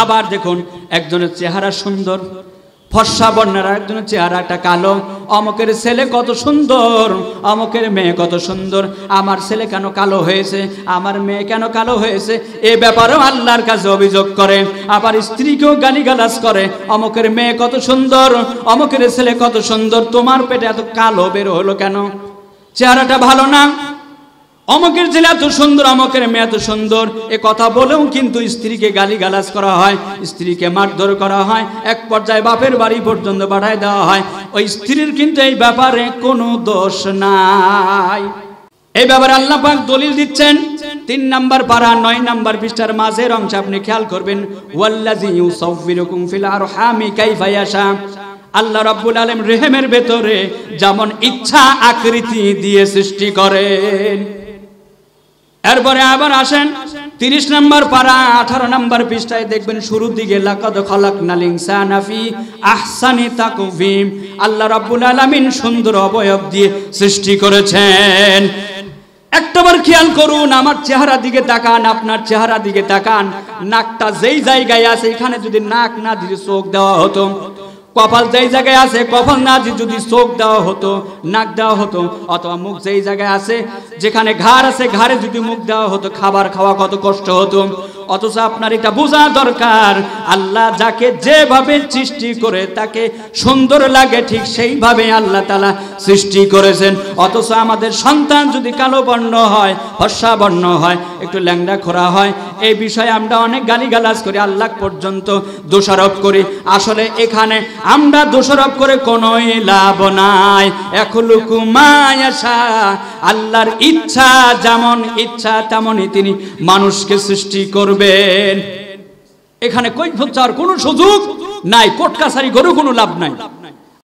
আবার দেখুন একজনের চেহারা সুন্দর ফর্সা বর্ণের, একজনের চেহারাটা কালো। অমুকের ছেলে কত সুন্দর, অমুকের মেয়ে কত সুন্দর, আমার ছেলে কেন কালো হয়েছে, আমার মেয়ে কেন কালো হয়েছে, এ ব্যাপারেও আল্লাহর কাছে অভিযোগ করে। আবার স্ত্রীকেও গালিগালাজ করে, অমুকের মেয়ে কত সুন্দর, অমুকের ছেলে কত সুন্দর, তোমার পেটে এত কালো বের হলো কেন, চেহারাটা ভালো না, অমুকের ছেলে এত সুন্দর, অমুকের মেয়ে এত সুন্দর। এ কথা বলেও কিন্তু স্ত্রীকে গালিগালাজ করা হয়, স্ত্রীকে মারধর করা হয়, এক পর্যায়ে বাপের বাড়ি পর্যন্ত পাঠায় দেওয়া হয়। ওই স্ত্রীর কিন্তু এই ব্যাপারে কোনো দোষ নাই। এই ব্যাপারে আল্লাহ পাক দলিল দিচ্ছেন 3 নম্বর পারা 9 নম্বর পৃষ্ঠার মাঝের অংশ আপনি খেয়াল করবেন, ওয়াল্লাযী ইউসাউফিরুকুম ফিল আরহামি কাইফা ইয়াশা। আল্লাহ রাব্বুল আলামিন রেহেমের ভেতরে যেমন ইচ্ছা আকৃতি দিয়ে সৃষ্টি করেন। এরপরে আবার আসেন 30 নম্বর পারা 18 নম্বর পৃষ্ঠায় দেখবেন শুরুর দিকে, লাকাদ খালাকনাল ইনসানা ফি আহসানি তাকওয়িম। আল্লাহ রাব্বুল আলামিন সুন্দর অবয়ব দিয়ে সৃষ্টি করেছেন। একটাবার খেয়াল করুন, আমার চেহারা দিকে তাকান, আপনার চেহারা দিকে তাকান, নাকটা যেই জায়গায় আছে এখানে যদি নাক না দিয়ে চোখ দেওয়া হতো, কপাল যেই জায়গায় আছে কপাল না দিয়ে যদি চোখ দেওয়া হতো, নাক দেওয়া হতো, অথবা মুখ যেই জায়গায় আছে, যেখানে ঘাড় আছে ঘাড়ে যদি মুখ দেওয়া হতো, খাবার খাওয়া কত কষ্ট হতো। অথচ আপনার এটা বোঝা দরকার, আল্লাহ যাকে যেভাবে সৃষ্টি করে তাকে সুন্দর লাগে ঠিক সেইভাবে আল্লাহ তাআলা সৃষ্টি করেছেন। অথচ আমাদের সন্তান যদি কালো বর্ণ হয়, ফর্সা বর্ণ হয়, একটু ল্যাংড়া খোরা হয়, এই বিষয়ে আমরা অনেক গালিগালাজ করি, আল্লাহ পর্যন্ত দোষারোপ করি। আসলে এখানে আমরা দোষারোপ করে কোনো লাভ নাই। ইয়াখলুকু মা ইয়াশা, আল্লাহর ইচ্ছা যেমন ইচ্ছা তেমনই তিনি মানুষকে সৃষ্টি করবেন। এখানে কৈফিয়ত চাওয়ার কোনো সুযোগ নাই, কোর্ট কাছারি করে কোনো লাভ নাই।